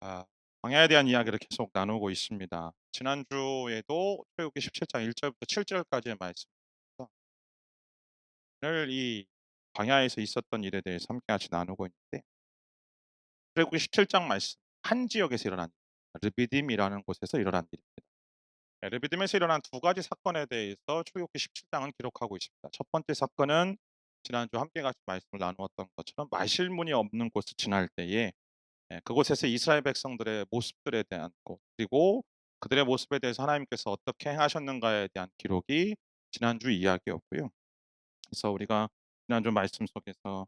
아, 광야에 대한 이야기를 계속 나누고 있습니다. 지난주에도 출애굽기 17장 1절부터 7절까지의 말씀에서 오늘 이 광야에서 있었던 일에 대해서 함께 같이 나누고 있는데, 출애굽기 17장 말씀 한 지역에서 일어난 르비딤이라는 곳에서 일어난 일입니다. 르비딤에서 일어난 두 가지 사건에 대해서 출애굽기 17장은 기록하고 있습니다. 첫 번째 사건은 지난주 함께 같이 말씀을 나누었던 것처럼 마실 문이 없는 곳을 지날 때에 그곳에서 이스라엘 백성들의 모습들에 대한 것, 그리고 그들의 모습에 대해서 하나님께서 어떻게 행하셨는가에 대한 기록이 지난주 이야기였고요. 그래서 우리가 지난주 말씀 속에서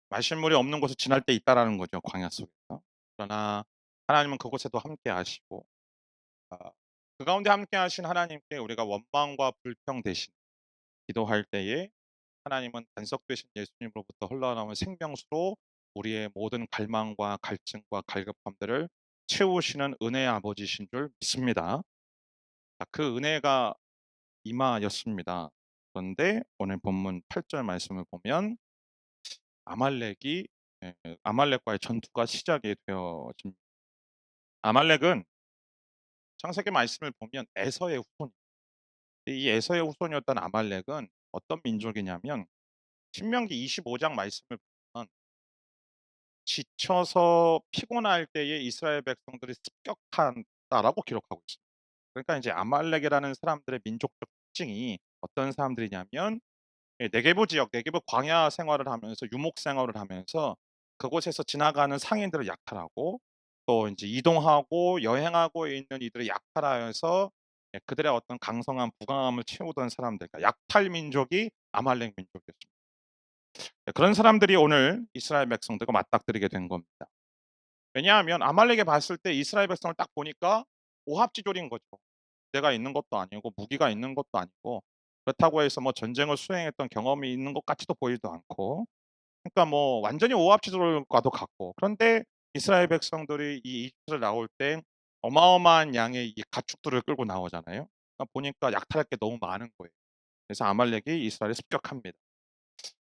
말씀물이 없는 곳을 지날 때 있다라는 거죠, 광야 속에서. 그러나 하나님은 그곳에도 함께 하시고, 아, 그 가운데 함께 하신 하나님께 우리가 원망과 불평 대신 기도할 때에 하나님은 반석 되신 예수님으로부터 흘러나오는 생명수로 우리의 모든 갈망과 갈증과 갈급함들을 채우시는 은혜의 아버지신 줄 믿습니다. 자, 그 은혜가 임하였습니다. 그런데 오늘 본문 8절 말씀을 보면 아말렉이 아말렉과의 전투가 시작이 되어집니다. 아말렉은 창세기 말씀을 보면 에서의 후손, 이 에서의 후손이었던 아말렉은 어떤 민족이냐면 신명기 25장 말씀을 보면 지쳐서 피곤할 때에 이스라엘 백성들이 습격한다라고 기록하고 있습니다. 그러니까 이제 아말렉이라는 사람들의 민족적 특징이 어떤 사람들이냐면 네게부 지역, 네게부 광야 생활을 하면서 유목 생활을 하면서 그곳에서 지나가는 상인들을 약탈하고 또 이제 이동하고 여행하고 있는 이들을 약탈하여서 그들의 어떤 강성한 부강함을 채우던 사람들, 그러니까 약탈 민족이 아말렉 민족이었습니다. 그런 사람들이 오늘 이스라엘 백성들과 맞닥뜨리게 된 겁니다. 왜냐하면 아말렉에 봤을 때 이스라엘 백성을 딱 보니까 오합지졸인 거죠. 내가 있는 것도 아니고 무기가 있는 것도 아니고 그렇다고 해서 뭐 전쟁을 수행했던 경험이 있는 것 같지도 보이지도 않고, 그러니까 뭐 완전히 오합지졸과도 같고. 그런데 이스라엘 백성들이 이 이집트를 나올 때 어마어마한 양의 이 가축들을 끌고 나오잖아요. 그러니까 보니까 약탈할 게 너무 많은 거예요. 그래서 아말렉이 이스라엘을 습격합니다.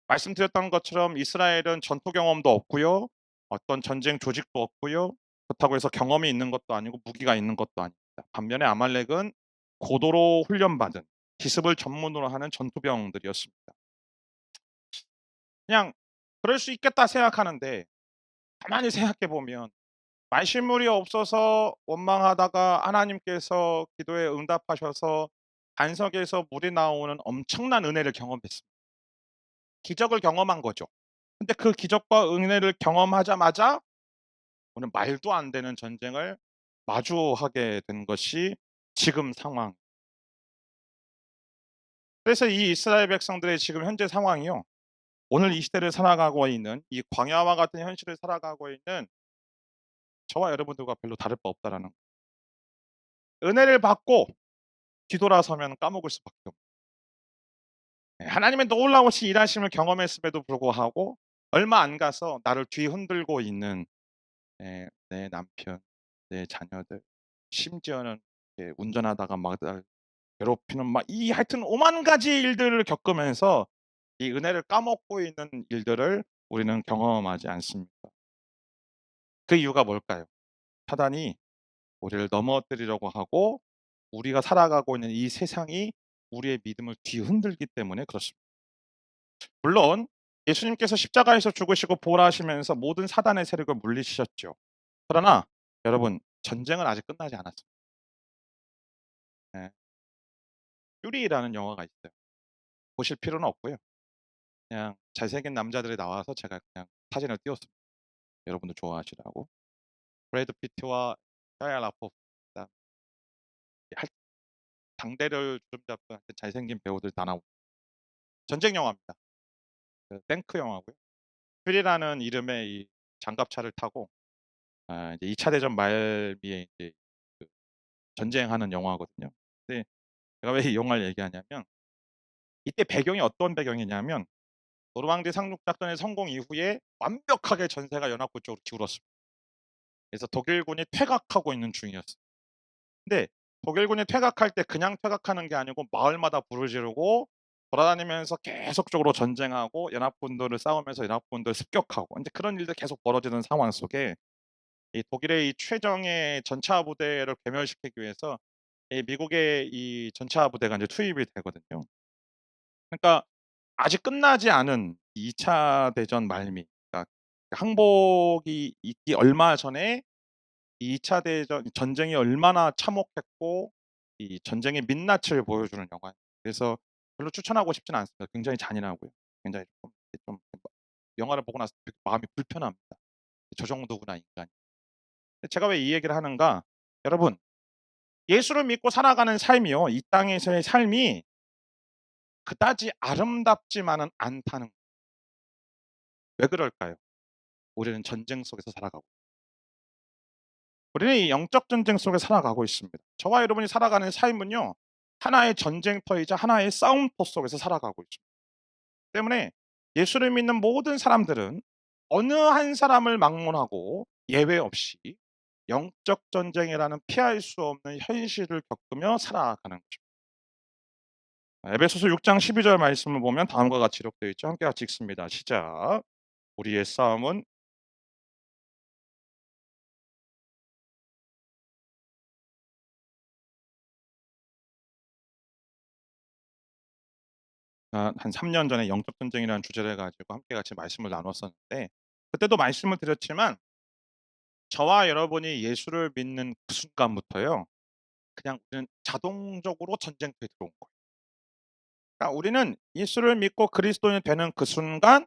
말씀드렸던 것처럼 이스라엘은 전투 경험도 없고요. 어떤 전쟁 조직도 없고요. 그렇다고 해서 경험이 있는 것도 아니고 무기가 있는 것도 아닙니다. 반면에 아말렉은 고도로 훈련받은 기습을 전문으로 하는 전투병들이었습니다. 그냥 그럴 수 있겠다 생각하는데 가만히 생각해 보면 말씀물이 없어서 원망하다가 하나님께서 기도에 응답하셔서 반석에서 물이 나오는 엄청난 은혜를 경험했습니다. 기적을 경험한 거죠. 근데 그 기적과 은혜를 경험하자마자 오늘 말도 안 되는 전쟁을 마주하게 된 것이 지금 상황. 그래서 이 이스라엘 백성들의 지금 현재 상황이요, 오늘 이 시대를 살아가고 있는 이 광야와 같은 현실을 살아가고 있는 저와 여러분들과 별로 다를 바 없다라는 거예요. 은혜를 받고 뒤돌아서면 까먹을 수밖에 없어요. 하나님의 놀라우신 일하심을 경험했음에도 불구하고 얼마 안 가서 나를 뒤흔들고 있는 내 남편, 내 자녀들, 심지어는 운전하다가 막 날 괴롭히는 막 이 하여튼 오만 가지 일들을 겪으면서 이 은혜를 까먹고 있는 일들을 우리는 경험하지 않습니까? 그 이유가 뭘까요? 사단이 우리를 넘어뜨리려고 하고 우리가 살아가고 있는 이 세상이 우리의 믿음을 뒤흔들기 때문에 그렇습니다. 물론 예수님께서 십자가에서 죽으시고 부활하시면서 모든 사단의 세력을 물리치셨죠. 그러나 여러분, 전쟁은 아직 끝나지 않았습니다. 예. 퓨리라는 영화가 있어요. 보실 필요는 없고요. 그냥 잘생긴 남자들이 나와서 제가 그냥 사진을 띄웠습니다. 여러분도 좋아하시라고. 브래드 피트와 샤야 라포, 그다음 할 당대를 주름잡던 하여튼 잘생긴 배우들 다 나오고 전쟁 영화입니다. 그 탱크 영화고요. 퓨리라는 이름의 이 장갑차를 타고 이제 2차 대전 말미에 이제 그 전쟁하는 영화거든요. 근데 제가 왜 이 영화를 얘기하냐면 이때 배경이 어떤 배경이냐면 노르망디 상륙 작전의 성공 이후에 완벽하게 전세가 연합군 쪽으로 기울었습니다. 그래서 독일군이 퇴각하고 있는 중이었어요. 근데 독일군이 퇴각할 때 그냥 퇴각하는 게 아니고 마을마다 불을 지르고 돌아다니면서 계속적으로 전쟁하고 연합군들을 싸우면서 연합군들을 습격하고 이제 그런 일들이 계속 벌어지는 상황 속에 이 독일의 이 최정예 전차 부대를 괴멸시키기 위해서 이 미국의 이 전차 부대가 이제 투입이 되거든요. 그러니까 아직 끝나지 않은 2차 대전 말미, 그러니까 항복이 있기 얼마 전에 2차 대전 전쟁이 얼마나 참혹했고 이 전쟁의 민낯을 보여주는 영화예요. 그래서 별로 추천하고 싶지는 않습니다. 굉장히 잔인하고요. 굉장히 좀 영화를 보고 나서 되게 마음이 불편합니다. 저 정도구나 인간이. 제가 왜 이 얘기를 하는가? 여러분, 예수를 믿고 살아가는 삶이요. 이 땅에서의 삶이 그다지 아름답지만은 않다는, 왜 그럴까요? 우리는 전쟁 속에서 살아가고, 우리는 이 영적 전쟁 속에 살아가고 있습니다. 저와 여러분이 살아가는 삶은요. 하나의 전쟁터이자 하나의 싸움터 속에서 살아가고 있습니다. 때문에 예수를 믿는 모든 사람들은 어느 한 사람을 막론하고 예외 없이 영적 전쟁이라는 피할 수 없는 현실을 겪으며 살아가는 것입니다. 에베소서 6장 12절 말씀을 보면 다음과 같이 기록되어 있죠. 함께 같이 읽습니다. 시작. 우리의 싸움은 한 3년 전에 영적 전쟁이라는 주제를 가지고 함께 같이 말씀을 나눴었는데, 그때도 말씀을 드렸지만 저와 여러분이 예수를 믿는 그 순간부터요. 그냥 우리는 자동적으로 전쟁터에 들어온 거예요. 그러니까 우리는 예수를 믿고 그리스도인이 되는 그 순간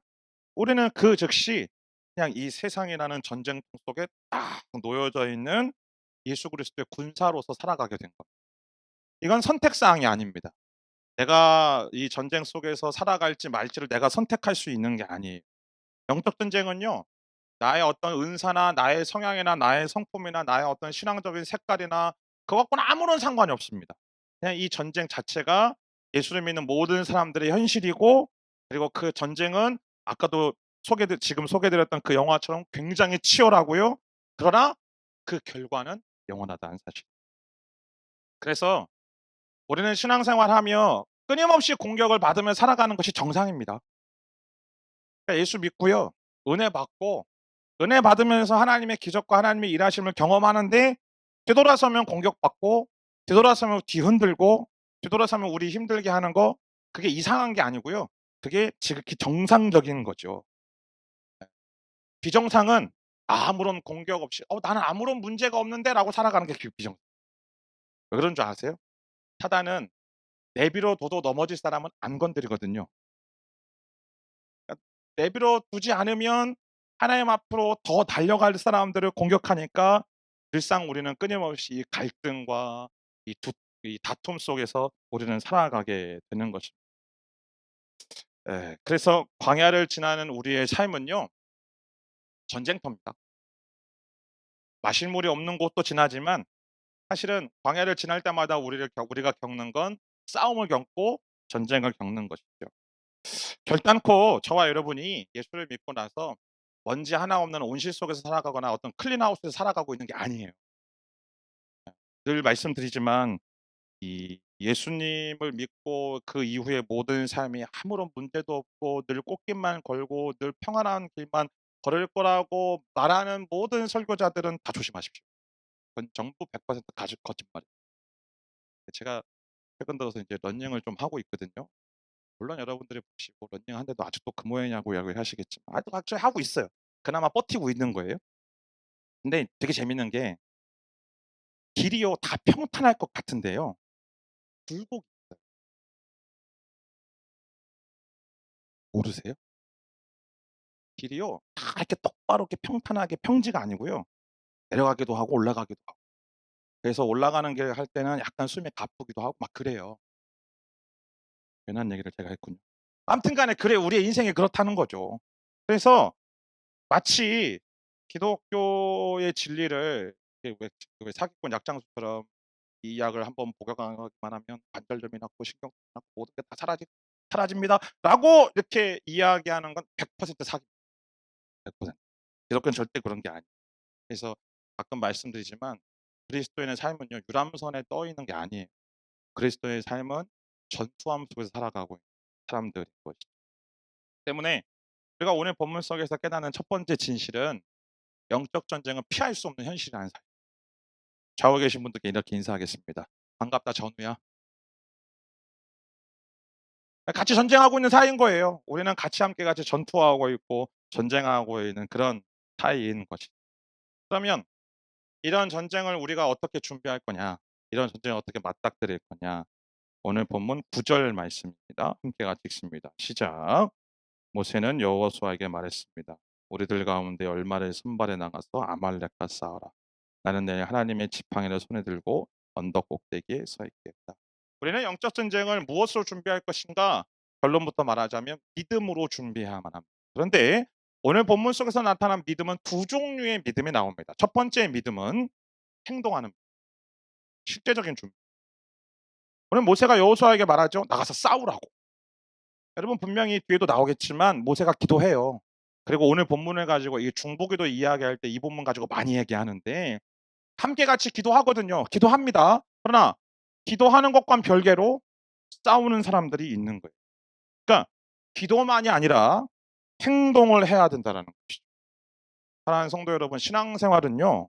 우리는 그 즉시 그냥 이 세상이라는 전쟁터 속에 딱 놓여져 있는 예수 그리스도의 군사로서 살아가게 된 겁니다. 이건 선택 사항이 아닙니다. 내가 이 전쟁 속에서 살아갈지 말지를 내가 선택할 수 있는 게 아니에요. 영적 전쟁은요. 나의 어떤 은사나 나의 성향이나 나의 성품이나 나의 어떤 신앙적인 색깔이나 그것과는 아무런 상관이 없습니다. 그냥 이 전쟁 자체가 예수를 믿는 모든 사람들의 현실이고, 그리고 그 전쟁은 아까도 지금 소개드렸던 그 영화처럼 굉장히 치열하고요. 그러나 그 결과는 영원하다는 사실. 그래서 우리는 신앙생활하며 끊임없이 공격을 받으며 살아가는 것이 정상입니다. 그러니까 예수 믿고요. 은혜 받고 은혜 받으면서 하나님의 기적과 하나님의 일하심을 경험하는데, 되돌아서면 공격받고 되돌아서면 뒤흔들고 되돌아서면 우리 힘들게 하는 거, 그게 이상한 게 아니고요. 그게 지극히 정상적인 거죠. 비정상은 아무런 공격 없이 나는 아무런 문제가 없는데라고 살아가는 게 비정상. 왜 그런 줄 아세요? 사단은 내비로 둬도 넘어질 사람은 안 건드리거든요. 그러니까 내버려 두지 않으면 하나님 앞으로 더 달려갈 사람들을 공격하니까 늘상 우리는 끊임없이 이 갈등과 이, 이 다툼 속에서 우리는 살아가게 되는 것입니다. 예, 그래서 광야를 지나는 우리의 삶은요 전쟁터입니다. 마실 물이 없는 곳도 지나지만 사실은 광야를 지날 때마다 우리가 겪는 건 싸움을 겪고 전쟁을 겪는 것이죠. 결단코 저와 여러분이 예수를 믿고 나서 먼지 하나 없는 온실 속에서 살아가거나 어떤 클린하우스에서 살아가고 있는 게 아니에요. 늘 말씀드리지만 이 예수님을 믿고 그 이후의 모든 삶이 아무런 문제도 없고 늘 꽃길만 걸고 늘 평안한 길만 걸을 거라고 말하는 모든 설교자들은 다 조심하십시오. 그건 전부 100% 거짓말이에요. 제가 최근 들어서 이제 러닝을 좀 하고 있거든요. 물론 여러분들이 보시고 "러닝하는데도 아직도 그 모양이냐."고 이야기하시겠지만 아직도 하고 있어요. 그나마 버티고 있는 거예요. 근데 되게 재밌는 게 길이요 다 평탄할 것 같은데요. 굴곡이 있어요. 모르세요? 길이요 다 이렇게 똑바로 이렇게 평탄하게 평지가 아니고요. 내려가기도 하고 올라가기도 하고. 그래서 올라가는 길 할 때는 약간 숨이 가쁘기도 하고 막 그래요. 괜한 얘기를 제가 했군요. 아무튼 간에 그래 우리의 인생이 그렇다는 거죠. 그래서 마치 기독교의 진리를 이게 왜 사기꾼 약장수처럼 이 약을 한번 복용하기만 하면 관절염이 낫고 신경통이 낫고 모든 게 다 사라집니다."라고 이렇게 이야기하는 건 100% 사기입니다. 100%. 기독교는 절대 그런 게 아니에요. 그래서 가끔 말씀드리지만 그리스도인의 삶은요 유람선에 떠 있는 게 아니에요. 그리스도의 삶은 전투함 속에서 살아가고 있는 사람들인 것이죠. 때문에 우리가 오늘 본문 속에서 깨닫는 첫 번째 진실은 영적 전쟁은 피할 수 없는 현실이라는 사실. 좌우에 계신 분들께 이렇게 인사하겠습니다. "반갑다 전우야." 같이 전쟁하고 있는 사이인 거예요. 우리는 같이 전투하고 있고 전쟁하고 있는 그런 사이인 것이죠. 그러면 이런 전쟁을 우리가 어떻게 준비할 거냐, 이런 전쟁을 어떻게 맞닥뜨릴 거냐, 오늘 본문 9절 말씀입니다. 함께 같이 읽습니다. 시작. 모세는 여호수아에게 말했습니다. 우리들 가운데 열마를 선발해 나가서 아말렉과 싸워라. 나는 내일 하나님의 지팡이를 손에 들고 언덕 꼭대기에 서 있겠다. 우리는 영적 전쟁을 무엇으로 준비할 것인가? 결론부터 말하자면 믿음으로 준비해야만 합니다. 그런데 오늘 본문 속에서 나타난 믿음은 두 종류의 믿음이 나옵니다. 첫 번째 믿음은 행동하는 실제적인 준비. 오늘 모세가 여호수아에게 말하죠. 나가서 싸우라고. 여러분 분명히 뒤에도 나오겠지만 모세가 기도해요. 그리고 오늘 본문을 가지고 이 중보기도 이야기할 때 이 본문 가지고 많이 얘기하는데 함께 같이 기도하거든요. 기도합니다. 그러나 기도하는 것과는 별개로 싸우는 사람들이 있는 거예요. 그러니까 기도만이 아니라 행동을 해야 된다라는 것이죠. 사랑하는 성도 여러분, 신앙생활은요.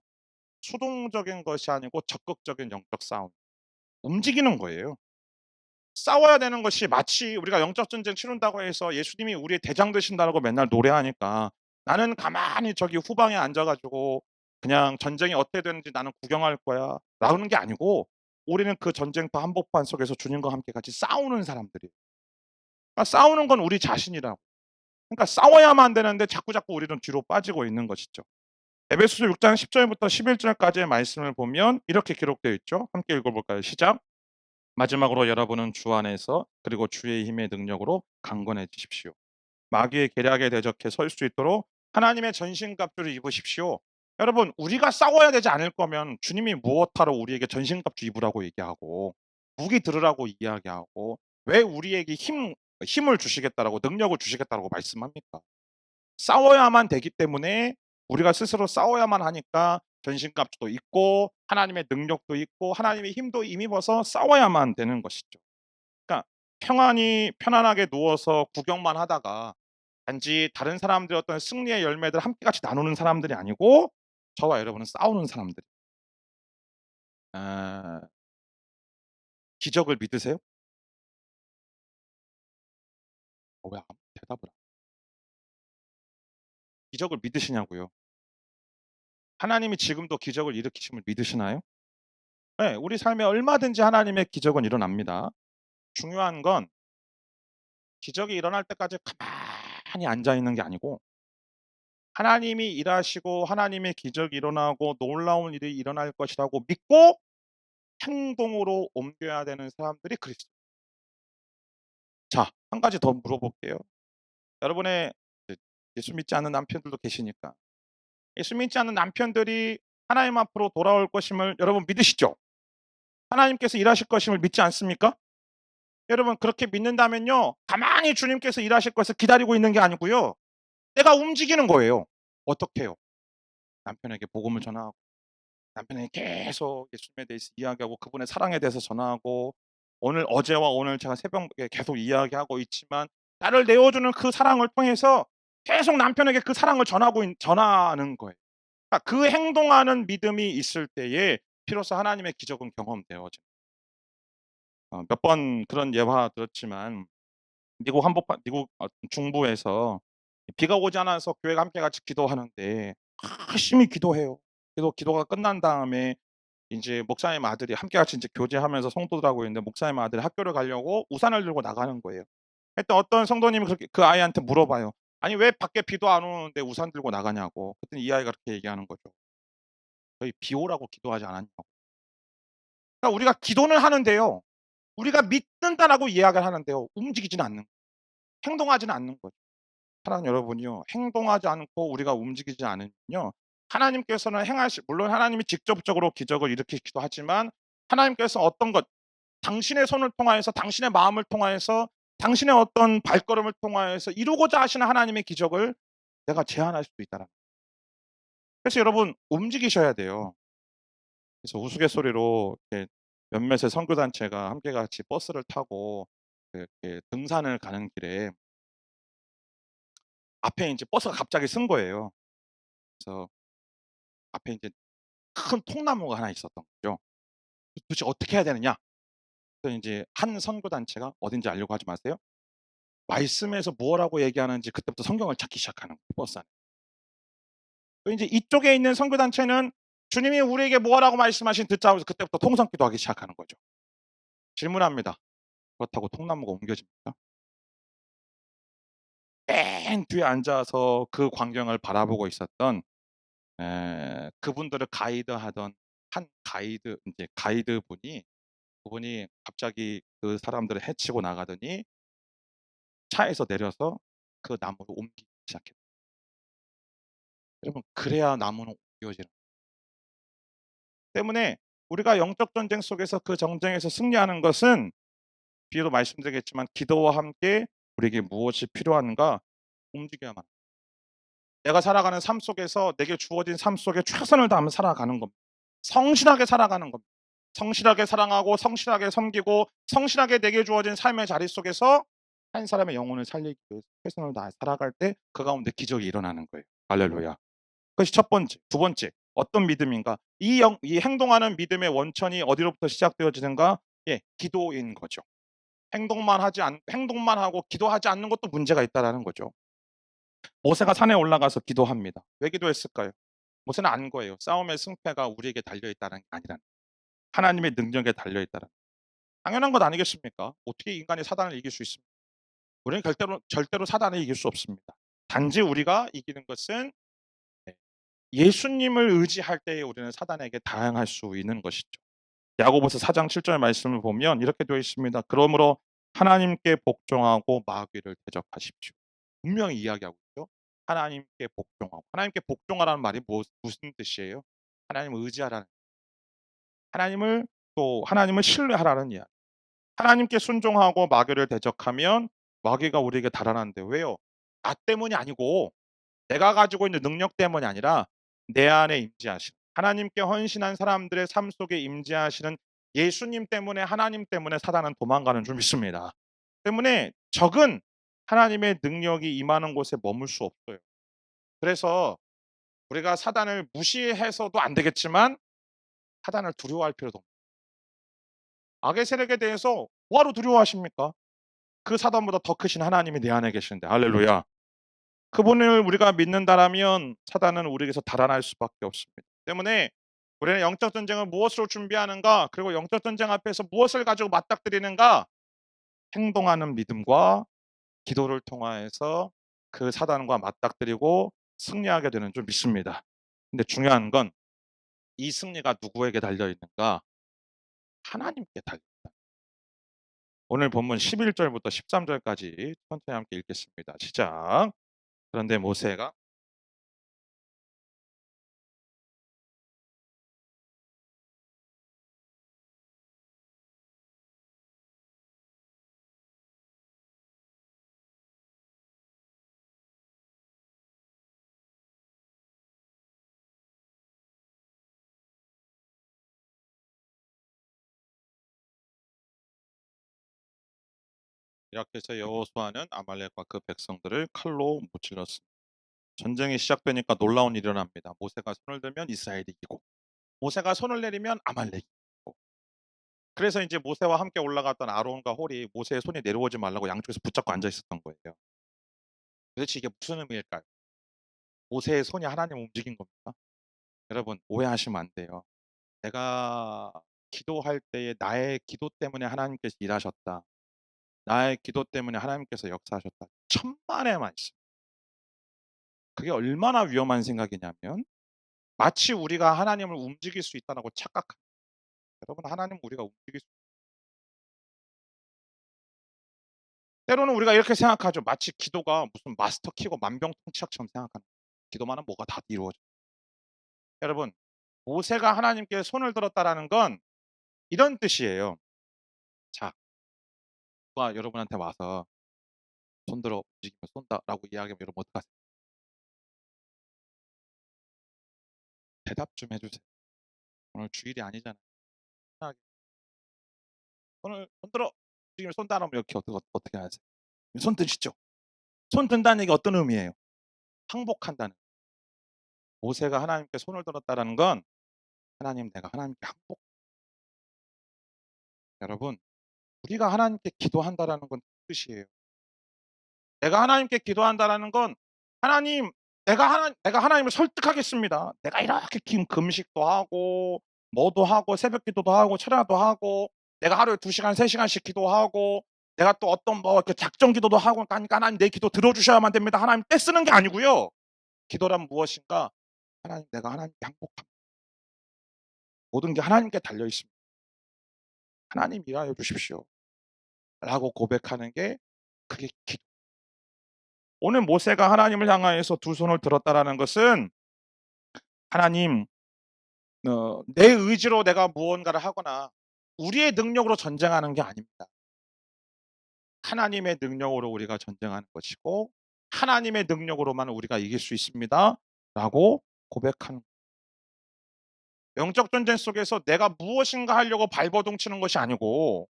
수동적인 것이 아니고 적극적인 영적 싸움. 움직이는 거예요. 싸워야 되는 것이 마치 우리가 영적 전쟁 치른다고 해서 예수님이 우리의 대장 되신다고 맨날 노래하니까 나는 가만히 저기 후방에 앉아 가지고 그냥 전쟁이 어떻게 되는지 나는 구경할 거야. 나오는 게 아니고 우리는 그 전쟁터 한복판 속에서 주님과 함께 같이 싸우는 사람들이에요. 그러니까 싸우는 건 우리 자신이라고. 그러니까 싸워야만 되는데 자꾸자꾸 우리는 뒤로 빠지고 있는 것이죠. 에베소서 6장 10 절부터 11 절까지의 말씀을 보면 이렇게 기록되어 있죠. 함께 읽어 볼까요? 시작. 마지막으로 여러분은 주 안에서 그리고 주의 힘의 능력으로 강건해지십시오. 마귀의 계략에 대적해 설 수 있도록 하나님의 전신갑주를 입으십시오. 여러분 우리가 싸워야 되지 않을 거면 주님이 무엇하러 우리에게 전신갑주 입으라고 얘기하고 무기 들으라고 이야기하고 왜 우리에게 힘을 주시겠다라고 능력을 주시겠다라고 말씀합니까? 싸워야만 되기 때문에 우리가 스스로 싸워야만 하니까 전신갑주도 있고 하나님의 능력도 있고 하나님의 힘도 힘입어서 싸워야만 되는 것이죠. 그러니까 평안히 편안하게 누워서 구경만 하다가 단지 다른 사람들의 어떤 승리의 열매들 함께 같이 나누는 사람들이 아니고 저와 여러분은 싸우는 사람들. 아, 기적을 믿으세요? 왜 아무 대답을 안 기적을 믿으시냐고요? 하나님이 지금도 기적을 일으키심을 믿으시나요? 네, 우리 삶에 얼마든지 하나님의 기적은 일어납니다. 중요한 건 기적이 일어날 때까지 가만히 앉아 있는 게 아니고 하나님이 일하시고 하나님의 기적이 일어나고 놀라운 일이 일어날 것이라고 믿고 행동으로 옮겨야 되는 사람들이 그리스도. 자, 한 가지 더 물어볼게요. 여러분의 그 예수 믿지 않는 남편들도 계시니까 예수 믿지 않는 남편들이 하나님 앞으로 돌아올 것임을 여러분 믿으시죠? 하나님께서 일하실 것임을 믿지 않습니까? 여러분 그렇게 믿는다면요. 가만히 주님께서 일하실 것을 기다리고 있는 게 아니고요. 내가 움직이는 거예요. 어떻게 해요? 남편에게 복음을 전하고 남편에게 계속 예수님에 대해서 이야기하고 그분의 사랑에 대해서 전하고 어제와 오늘 제가 새벽에 계속 이야기하고 있지만 나를 내어주는 그 사랑을 통해서 계속 남편에게 그 사랑을 전하는 거예요. 그러니까 그 행동하는 믿음이 있을 때에 비로소 하나님의 기적은 경험되어져요. 몇 번 그런 예화 들었지만 미국 중부에서 비가 오지 않아서 교회가 함께 같이 기도하는데 열심히 기도해요. 기도가 끝난 다음에 인제 목사님 아들이 함께 같이 인제 교제하면서 성도들하고 있는데 목사님 아들이 학교를 가려고 우산을 들고 나가는 거예요. 그랬더니 어떤 성도님이 그렇게 그 아이한테 물어봐요. "아니 왜 밖에 비도 안 오는데 우산 들고 나가냐."고. 그랬더니 이 아이가 그렇게 얘기하는 거죠. "저희 비 오라고 기도하지 않았냐."고. 그러니까 우리가 기도는 하는데요. 우리가 믿는다라고 이야기를 하는데요. 움직이지는 않는 행동하지는 않는 거죠. 사랑하는 여러분이요. 행동하지 않고 우리가 움직이지 않으면요. 하나님께서는 물론 하나님이 직접적으로 기적을 일으키기도 하지만 하나님께서 어떤 것 당신의 손을 통하여서 당신의 마음을 통하여서 당신의 어떤 발걸음을 통하여서 이루고자 하시는 하나님의 기적을 내가 제한할 수도 있다라는 거예요. 그래서 여러분 움직이셔야 돼요. 그래서 우스갯소리로 이렇게 몇몇의 선교단체가 함께 같이 버스를 타고 이렇게 등산을 가는 길에 앞에 인제 버스가 갑자기 쓴 거예요. 그래서 앞에 인제 큰 통나무가 하나 있었던 거죠. 도대체 어떻게 해야 되느냐? 그래서 인제 한 선교 단체가 어딘지 알려고 하지 마세요. 말씀에서 뭐라고 얘기하는지 그때부터 성경을 찾기 시작하는 거예요, 버스 안에. 또 인제 이쪽에 있는 선교 단체는 주님이 우리에게 뭐라고 말씀하신 듣자 하면서 그때부터 통성 기도하기 시작하는 거죠. 질문합니다. 그렇다고 통나무가 옮겨집니까? 맨 뒤에 앉아서 그 광경을 바라보고 있었던 그분들을 가이드하던 한 가이드 인제 가이드분이 그분이 갑자기 그 사람들을 해치고 나가더니 차에서 내려서 그 나무를 옮기기 시작했어요. 여러분 그래야 나무는 옮겨지는 때문에 우리가 영적 전쟁 속에서 그 전쟁에서 승리하는 것은 뒤에도 말씀드리겠지만 기도와 함께 우리에게 무엇이 필요한가 움직여야만 합니다. 내가 살아가는 삶 속에서 내게 주어진 삶 속에 최선을 다하며 살아가는 겁니다. 성실하게 살아가는 겁니다. 성실하게 사랑하고 성실하게 섬기고 성실하게 내게 주어진 삶의 자리 속에서 한 사람의 영혼을 살리기 위해서 최선을 다해 살아갈 때 그 가운데 기적이 일어나는 거예요. 할렐루야. 그것이 첫 번째. 두 번째. 어떤 믿음인가? 이 행동하는 믿음의 원천이 어디로부터 시작되어지는가? 예, 기도인 거죠. 행동만 하고 기도하지 않는 것도 문제가 있다라는 거죠. 모세가 산에 올라가서 기도합니다. 왜 기도했을까요? 모세는 안 거예요. 싸움의 승패가 우리에게 달려 있다는 게 아니라 하나님의 능력에 달려 있다는. 당연한 것 아니겠습니까? 어떻게 인간이 사단을 이길 수 있습니까? 우리는 절대로 사단을 이길 수 없습니다. 단지 우리가 이기는 것은 네, 예수님을 의지할 때에 우리는 사단에게 다양할 수 있는 것이죠. 야고보서 4장 7절 말씀을 보면 이렇게 되어 있습니다. 그러므로 하나님께 복종하고 마귀를 대적하십시오. 분명히 이야기하고 있죠. 하나님께 복종하고. 하나님께 복종하라는 말이 무슨 뜻이에요? 하나님을 의지하라는, 하나님을 신뢰하라는 이야기. 하나님께 순종하고 마귀를 대적하면 마귀가 우리에게 달아나는데 왜요? 나 때문이 아니고 내가 가지고 있는 능력 때문이 아니라 내 안에 임재하시는 하나님께 헌신한 사람들의 삶 속에 임재하시는 예수님 때문에 하나님 때문에 사단은 도망가는 줄 믿습니다. 때문에 적은 하나님의 능력이 임하는 곳에 머물 수 없어요. 그래서 우리가 사단을 무시해서도 안 되겠지만 사단을 두려워할 필요도 없어요. 악의 세력에 대해서 뭐하러 두려워하십니까? 그 사단보다 더 크신 하나님이 내 안에 계시는데 할렐루야. 그분을 우리가 믿는다라면 사단은 우리에게서 달아날 수밖에 없습니다. 때문에 우리는 영적 전쟁을 무엇으로 준비하는가? 그리고 영적 전쟁 앞에서 무엇을 가지고 맞닥뜨리는가? 행동하는 믿음과 기도를 통하여서 그 사단과 맞닥뜨리고 승리하게 되는 줄 믿습니다. 근데 중요한 건 이 승리가 누구에게 달려 있는가? 하나님께 달려 있다. 오늘 본문 11절부터 13절까지 천천히 함께 읽겠습니다. 시작. 그런데 모세가 이렇게 해서 여호수아는 아말렉과 그 백성들을 칼로 무찔렀습니다. 전쟁이 시작되니까 놀라운 일이 일어납니다. 모세가 손을 들면 이스라엘이 이기고 모세가 손을 내리면 아말렉이 이기고 그래서 이제 모세와 함께 올라갔던 아론과 홀이 모세의 손이 내려오지 말라고 양쪽에서 붙잡고 앉아 있었던 거예요. 도대체 이게 무슨 의미일까요? 모세의 손이 하나님 움직인 겁니까? 여러분 오해하시면 안 돼요. 내가 기도할 때에 나의 기도 때문에 하나님께서 일하셨다. 나의 기도 때문에 하나님께서 역사하셨다. 천만의 말씀. 그게 얼마나 위험한 생각이냐면 마치 우리가 하나님을 움직일 수 있다라고 착각합니다. 여러분 하나님 우리가 움직일 수 때로는 우리가 이렇게 생각하죠. 마치 기도가 무슨 마스터 키고 만병통치약처럼 생각하는 거예요. 기도만 하면 뭐가 다 이루어져. 여러분 모세가 하나님께 손을 들었다라는 건 이런 뜻이에요. 자, 누가 여러분한테 와서 손 들어 움직이면 쏜다라고 이야기하면 여러분 어떡하세요? 대답 좀 해주세요. 오늘 주일이 아니잖아요. 편하게 손을 손 들어 움직이면 쏜다 하면 이렇게 어떻게 하세요? 손 드시죠? 손 든다는 얘기 어떤 의미예요? 항복한다는. 모세가 하나님께 손을 들었다라는 건 하나님 내가 하나님께 항복. 여러분 우리가 하나님께 기도한다라는 건 그 뜻이에요. 내가 하나님께 기도한다라는 건 하나님 내가 하나님을 설득하겠습니다. 내가 이렇게 긴 금식도 하고 뭐도 하고 새벽 기도도 하고 철야도 하고 내가 하루에 2 시간 3 시간씩 기도하고 내가 또 어떤 뭐 이렇게 작정 기도도 하고 그러니까 하나님 내 기도 들어주셔야만 됩니다. 하나님 떼쓰는 게 아니고요. 기도란 무엇인가? 하나님 내가 하나님께 항복합니다. 모든 게 하나님께 달려 있습니다. 하나님 일하여 주십시오. 라고 고백하는 게 그게 기도. 오늘 모세가 하나님을 향하여서 두 손을 들었다라는 것은 하나님 내 의지로 내가 무언가를 하거나 우리의 능력으로 전쟁하는 게 아닙니다. 하나님의 능력으로 우리가 전쟁하는 것이고 하나님의 능력으로만 우리가 이길 수 있습니다. 라고 고백하는 거예요. 영적 전쟁 속에서 내가 무엇인가 하려고 발버둥 치는 것이 아니고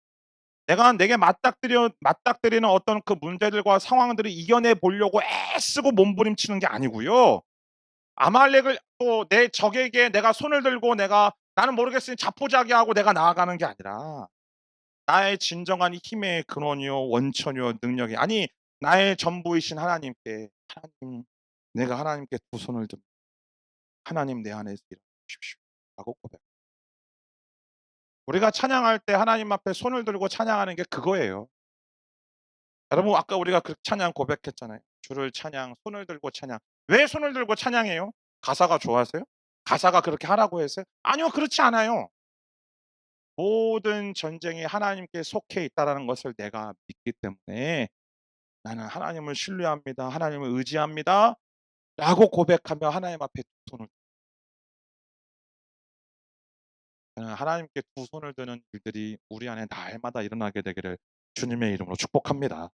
내게 맞닥뜨리는 어떤 그 문제들과 상황들을 이겨내 보려고 애쓰고 몸부림치는 게 아니고요. 아말렉을 또 내 적에게 내가 손을 들고 나는 모르겠으니 자포자기하고 내가 나아가는 게 아니라 나의 진정한 힘의 근원이요 원천이요 능력이 아니 나의 전부이신 하나님께 하나님 내가 하나님께 두 손을 듭니다. 하나님 내 안에서 일하여 주십시오. 라고 고백. 우리가 찬양할 때 하나님 앞에 손을 들고 찬양하는 게 그거예요. 여러분 아까 우리가 그 찬양 고백했잖아요. 주를 찬양, 손을 들고 찬양. 왜 손을 들고 찬양해요? 가사가 좋아서요? 가사가 그렇게 하라고 해서요? 아니요, 그렇지 않아요. 모든 전쟁이 하나님께 속해 있다라는 것을 내가 믿기 때문에 나는 하나님을 신뢰합니다. 하나님을 의지합니다. 라고 고백하며 하나님 앞에 두 손을 저는 하나님께 두 손을 드는 일들이 우리 안에 날마다 일어나게 되기를 주님의 이름으로 축복합니다.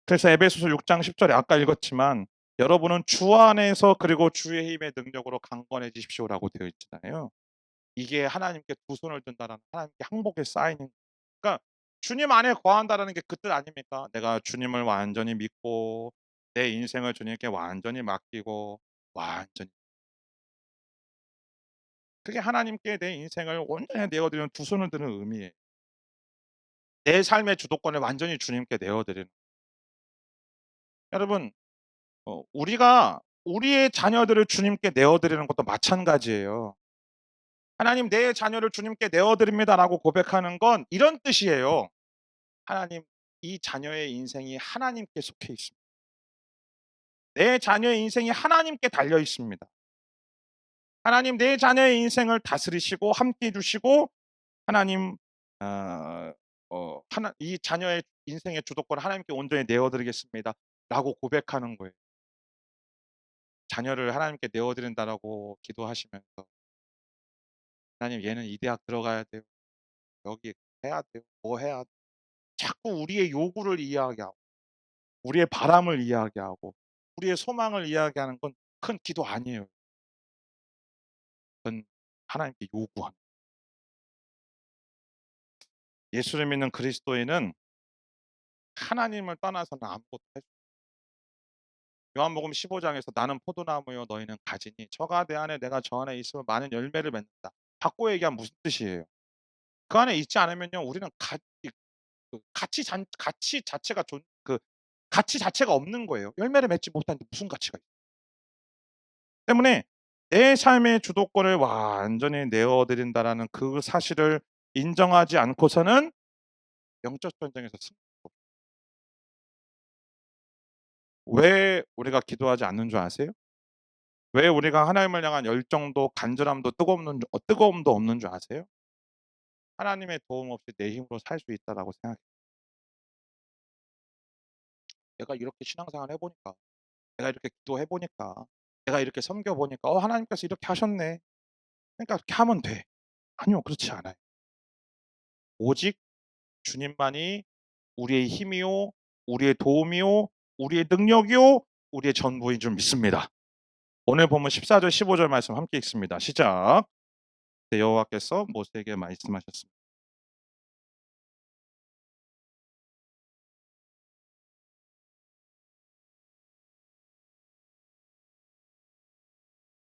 그래서 에베소서 6장 10절에 아까 읽었지만 여러분은 주 안에서 그리고 주의 힘의 능력으로 강건해지십시오라고 되어 있잖아요. 이게 하나님께 두 손을 든다는 하나님께 항복의 사인인 그러니까 주님 안에 거한다라는 게 그 뜻 아닙니까? 내가 주님을 완전히 믿고 내 인생을 주님께 완전히 맡기고 완전히 그게 하나님께 내 인생을 온전히 내어드리는 두 손을 드는 의미예요. 내 삶의 주도권을 완전히 주님께 내어드리는 여러분 우리가 우리의 자녀들을 주님께 내어드리는 것도 마찬가지예요. 하나님 내 자녀를 주님께 내어드립니다라고 고백하는 건 이런 뜻이에요. 하나님 이 자녀의 인생이 하나님께 속해 있습니다. 내 자녀의 인생이 하나님께 달려 있습니다. 하나님 내 자녀의 인생을 다스리시고 함께 해 주시고 하나님 이 자녀의 인생의 주도권을 하나님께 온전히 내어 드리겠습니다라고 고백하는 거예요. 자녀를 하나님께 내어 드린다라고 기도하시면서 하나님 얘는 이 대학 들어가야 돼요. 여기 해야 돼요. 뭐 해야 돼요. 자꾸 우리의 요구를 이야기하고 우리의 바람을 이야기하고 우리의 소망을 이야기하는 건 큰 기도 아니에요. 그건 하나님께 요구하는 예수를 믿는 그리스도인은 하나님을 떠나서는 아무것도 할 수 요한복음 15장에서 나는 포도나무요 너희는 가지니 저가 내 안에 내가 저 안에 있으면 많은 열매를 맺는다. 바꿔 얘기하면 무슨 뜻이에요? 그 안에 있지 않으면요 우리는 그 가치 자체가 없는 거예요. 열매를 맺지 못하는데 무슨 가치가 있어요. 때문에 내 삶의 주도권을 완전히 내어 드린다라는 그 사실을 인정하지 않고서는 영적 전쟁에서 승 왜 우리가 기도하지 않는 줄 아세요? 왜 우리가 하나님을 향한 열정도 간절함도 뜨거움도 없는 줄 아세요? 하나님의 도움 없이 내 힘으로 살 수 있다라고 생각해요. 내가 이렇게 신앙생활 해 보니까, 내가 이렇게 기도해 보니까, 내가 이렇게 섬겨 보니까 하나님께서 이렇게 하셨네. 그러니까 그렇게 하면 돼. 아니요. 그렇지 않아요. 오직 주님만이 우리의 힘이요, 우리의 도움이요, 우리의 능력이요, 우리의 전부인 줄 믿습니다. 오늘 본문 14절 15절 말씀 함께 읽습니다. 시작. 여호와께서 모세에게 말씀하셨습니다.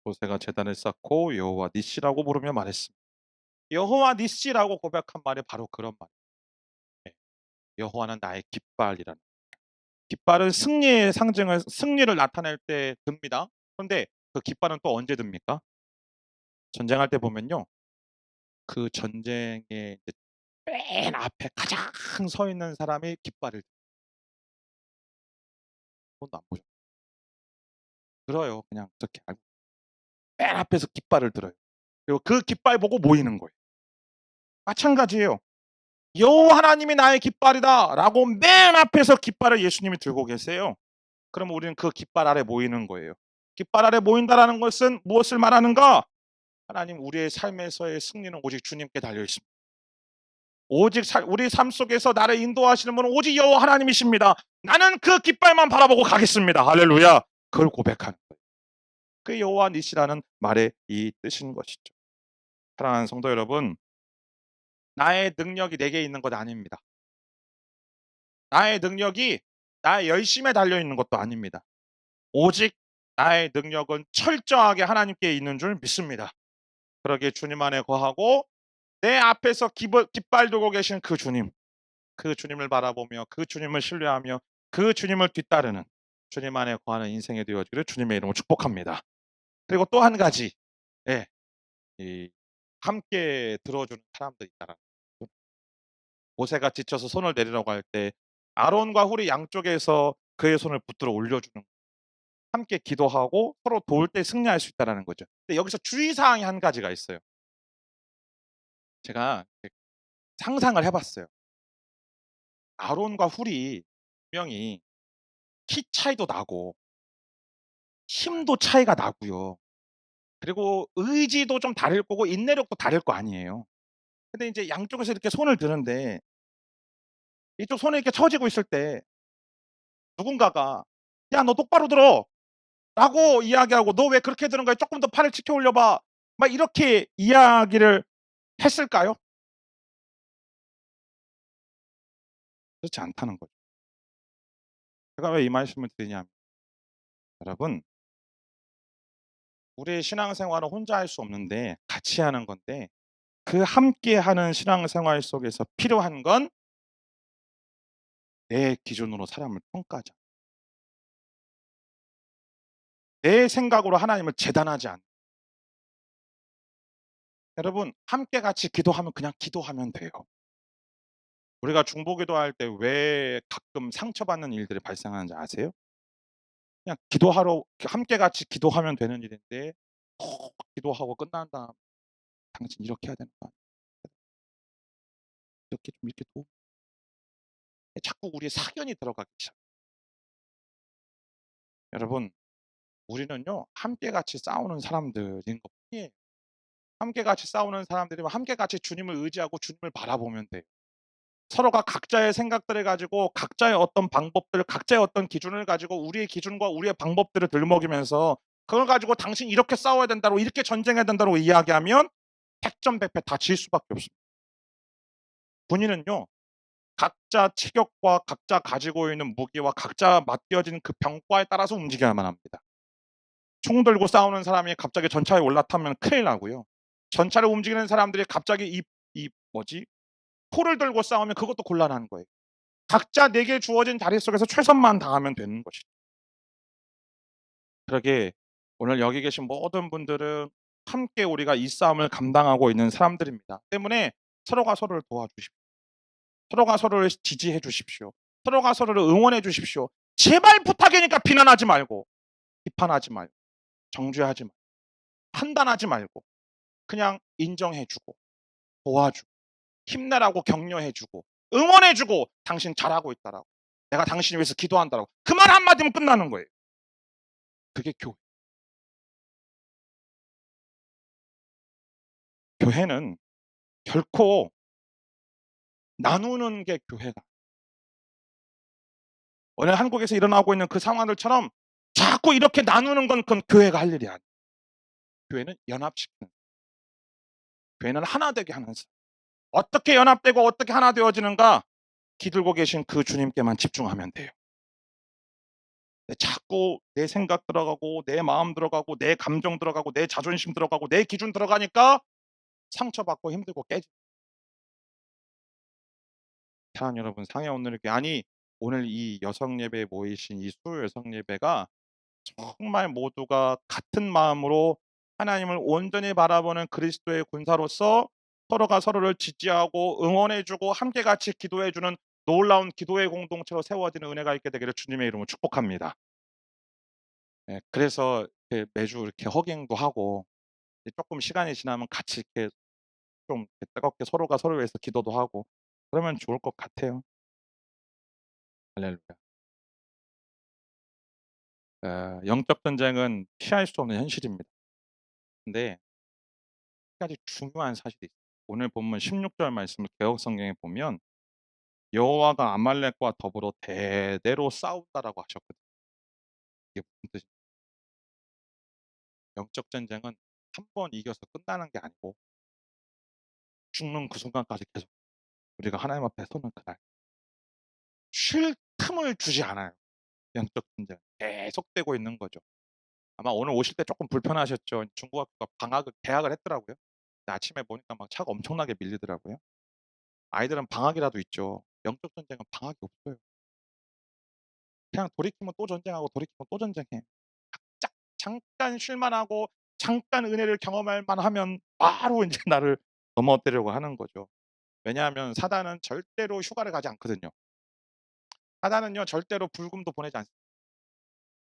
모세가 제단을 쌓고 여호와 니시라고 부르며 말했습니다. 여호와 니시라고 고백한 말이 바로 그런 말이에요. 여호와는 나의 깃발이라는. 깃발은 승리의 상징을 승리를 나타낼 때 듭니다. 그런데 그 깃발은 또 언제 듭니까? 전쟁할 때 보면요. 그 전쟁의 이제 맨 앞에 가장 서 있는 사람이 깃발을 한 번도 안 보셨 들어요. 그냥 그렇게 알고 맨 앞에서 깃발을 들어요. 그리고 그 깃발 보고 모이는 거예요. 마찬가지예요. 여호와 하나님이 나의 깃발이다라고 맨 앞에서 깃발을 예수님이 들고 계세요. 그러면 우리는 그 깃발 아래 모이는 거예요. 깃발 아래 모인다라는 것은 무엇을 말하는가? 하나님 우리의 삶에서의 승리는 오직 주님께 달려 있습니다. 오직 우리 삶 속에서 나를 인도하시는 분은 오직 여호와 하나님이십니다. 나는 그 깃발만 바라보고 가겠습니다. 할렐루야. 그걸 고백하는 거예요. 그 여호와 니시라는 말의 이 뜻인 것이죠. 사랑하는 성도 여러분, 나의 능력이 내게 있는 것 아닙니다. 나의 능력이 나의 열심에 달려 있는 것도 아닙니다. 오직 나의 능력은 철저하게 하나님께 있는 줄 믿습니다. 그러기에 주님 안에 거하고 내 앞에서 깃발 들고 계신 그 주님, 그 주님을 바라보며 그 주님을 신뢰하며 그 주님을 뒤따르는 주님 안에 거하는 인생이 되어지기를 주님의 이름으로 축복합니다. 그리고 또 한 가지, 예, 이 함께 들어주는 사람들이 있다라는 거. 모세가 지쳐서 손을 내리라고 할 때 아론과 훌이 양쪽에서 그의 손을 붙들어 올려주는 거예요. 함께 기도하고 서로 도울 때 승리할 수 있다는 거죠. 근데 여기서 주의사항이 한 가지가 있어요. 제가 상상을 해봤어요. 아론과 훌이 분명히 키 차이도 나고 힘도 차이가 나고요. 그리고 의지도 좀 다를 거고 인내력도 다를 거 아니에요. 근데 이제 양쪽에서 이렇게 손을 드는데 이쪽 손에 이렇게 처지고 있을 때 누군가가 "야 너 똑바로 들어." 라고 이야기하고 "너 왜 그렇게 드는 거야? 조금 더 팔을 치켜 올려 봐." 막 이렇게 이야기를 했을까요? 그렇지 않다는 거죠. 제가 왜 이 말씀을 드리냐면 여러분 우리의 신앙생활은 혼자 할 수 없는데 같이 하는 건데 그 함께하는 신앙생활 속에서 필요한 건 내 기준으로 사람을 평가하지 않는 내 생각으로 하나님을 재단하지 않는 여러분 함께 같이 기도하면 그냥 기도하면 돼요. 우리가 중보기도할 때 왜 가끔 상처받는 일들이 발생하는지 아세요? 그냥 기도하러 함께 같이 기도하면 되는 일인데 기도하고 끝난 다음 "당신 이렇게 해야 되는 거 아니야? 이렇게 좀 이렇게 도움" 자꾸 우리의 사견이 들어가기 시작해요. 여러분 우리는요 함께 같이 싸우는 사람들인 것뿐이에요. 함께 같이 싸우는 사람들이면 함께 같이 주님을 의지하고 주님을 바라보면 돼요. 서로가 각자의 생각들을 가지고 각자의 어떤 방법들, 각자의 어떤 기준을 가지고 우리의 기준과 우리의 방법들을 들먹이면서 그걸 가지고 "당신 이렇게 싸워야 된다."고 "이렇게 전쟁해야 된다."고 이야기하면 백전백패 다 질 수밖에 없습니다. 군인은요 각자 체격과 각자 가지고 있는 무기와 각자 맡겨진 그 병과에 따라서 움직여야만 합니다. 총 들고 싸우는 사람이 갑자기 전차에 올라타면 큰일 나고요. 전차를 움직이는 사람들이 갑자기 이 뭐지? 포를 들고 싸우면 그것도 곤란한 거예요. 각자 내게 주어진 자리 속에서 최선만 다하면 되는 것이죠. 그러기에 오늘 여기 계신 모든 분들은 함께 우리가 이 싸움을 감당하고 있는 사람들입니다. 때문에 서로가 서로를 도와주십시오. 서로가 서로를 지지해 주십시오. 서로가 서로를 응원해 주십시오. 제발 부탁이니까 비난하지 말고 비판하지 말고 정죄하지 말고 판단하지 말고 그냥 인정해 주고 도와주고 힘내라고 격려해 주고 응원해 주고 "당신 잘하고 있다."라고 "내가 당신을 위해서 기도한다."라고 그 말 한마디면 끝나는 거예요. 그게 교회는 결코 나누는 게 교회가 오늘 한국에서 일어나고 있는 그 상황들처럼 자꾸 이렇게 나누는 건 그건 교회가 할 일이 아니에요. 교회는 연합시키는 교회는 하나 되게 하는 어떻게 연합되고 어떻게 하나 되어지는가 기들고 계신 그 주님께만 집중하면 돼요. 자꾸 내 생각 들어가고 내 마음 들어가고 내 감정 들어가고 내 자존심 들어가고 내 기준 들어가니까 상처받고 힘들고 깨지. 사랑하는 여러분, 상해 오늘 이렇게 아니 오늘 이 여성 예배에 모이신 이 수요 여성 예배가 정말 모두가 같은 마음으로 하나님을 온전히 바라보는 그리스도의 군사로서 서로가 서로를 지지하고 응원해 주고 함께 같이 기도해 주는 놀라운 기도의 공동체로 세워지는 은혜가 있게 되기를 주님의 이름으로 축복합니다. 예, 그래서 이렇게 매주 이렇게 허깅도 하고 이제 쪼끔 시간이 지나면 같이 이렇게 좀 이렇게 뜨겁게 서로가 서로를 위해서 기도도 하고 그러면 좋을 것 같아요. 할렐루야. 영적 전쟁은 피할 수 없는 현실입니다. 근데 한 가지 중요한 사실이 있어요. 오늘 본문 16절 말씀을 개역 성경에 보면 여호와가 아말렉과 더불어 대대로 싸운다라고 하셨거든요. 이게 무슨 뜻이냐? 영적 전쟁은 한 번 이겨서 끝나는 게 아니고 죽는 그 순간까지 계속 우리가 하나님 앞에 서는 그날 쉴 틈을 주지 않아요. 영적 전쟁 계속되고 있는 거죠. 아마 오늘 오실 때 조금 불편하셨죠. 중국 학교가 방학을 개학을 했더라고요. 근데 아침에 보니까 막 차가 엄청나게 밀리더라고요. 아이들은 방학이라도 있죠. 영적 전쟁은 방학이 없어요. 그냥 돌이키면 또 전쟁하고 돌이키면 또 전쟁해. 짝 잠깐 쉴 만하고 잠깐 은혜를 경험할 만하면 바로 인제 나를 넘어뜨리려고 하는 거죠. 왜냐하면 사단은 절대로 휴가를 가지 않거든요. 사단은요 절대로 불금도 보내지 않습니다.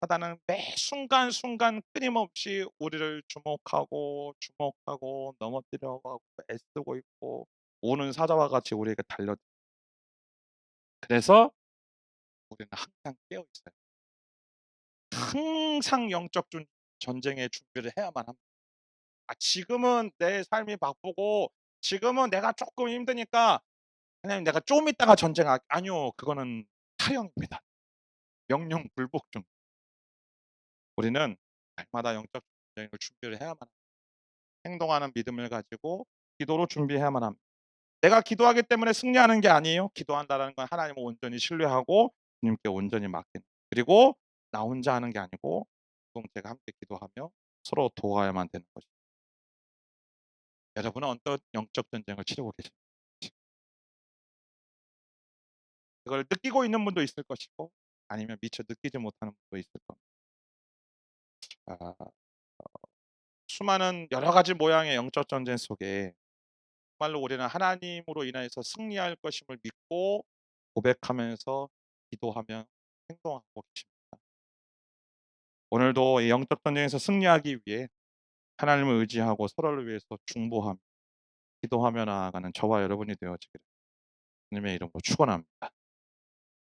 사단은 매 순간순간 끊임없이 우리를 주목하고 넘어뜨려고 하고 애쓰고 있고 오는 사자와 같이 우리에게 달려 그래서 우리는 항상 깨어 있어야 돼요. 항상 영적 전쟁의 준비를 해야만 합니다. 지금은 내 삶이 바쁘고 지금은 내가 쪼끔 힘드니까 그냥 내가 좀 있다가 아니요. 그거는 타령입니다. 명령 불복종. 우리는 날마다 영적 전쟁을 준비를 해야만 합니다. 행동하는 믿음을 가지고 기도로 준비해야만 합니다. 내가 기도하기 때문에 승리하는 게 아니에요. 기도한다라는 건 하나님을 온전히 신뢰하고 주님께 온전히 맡기는. 그리고 나 혼자 하는 게 아니고 공동체가 함께 기도하며 서로 도와야만 되는 것입니다. 여러분은 어떤 영적 전쟁을 치르고 계십니까? 그걸 느끼고 있는 분도 있을 것이고 아니면 미처 느끼지 못하는 분도 있을 겁니다. 아, 수많은 여러 가지 모양의 영적 전쟁 속에 정말로 우리는 하나님으로 인하여서 승리할 것임을 믿고 고백하면서 기도하며 행동하고 계십니다. 오늘도 이 영적 전쟁에서 승리하기 위해 하나님을 의지하고 서로를 위해서 중보하며 기도하며 나아가는 저와 여러분이 되어지기를 주님의 이름으로 축원합니다.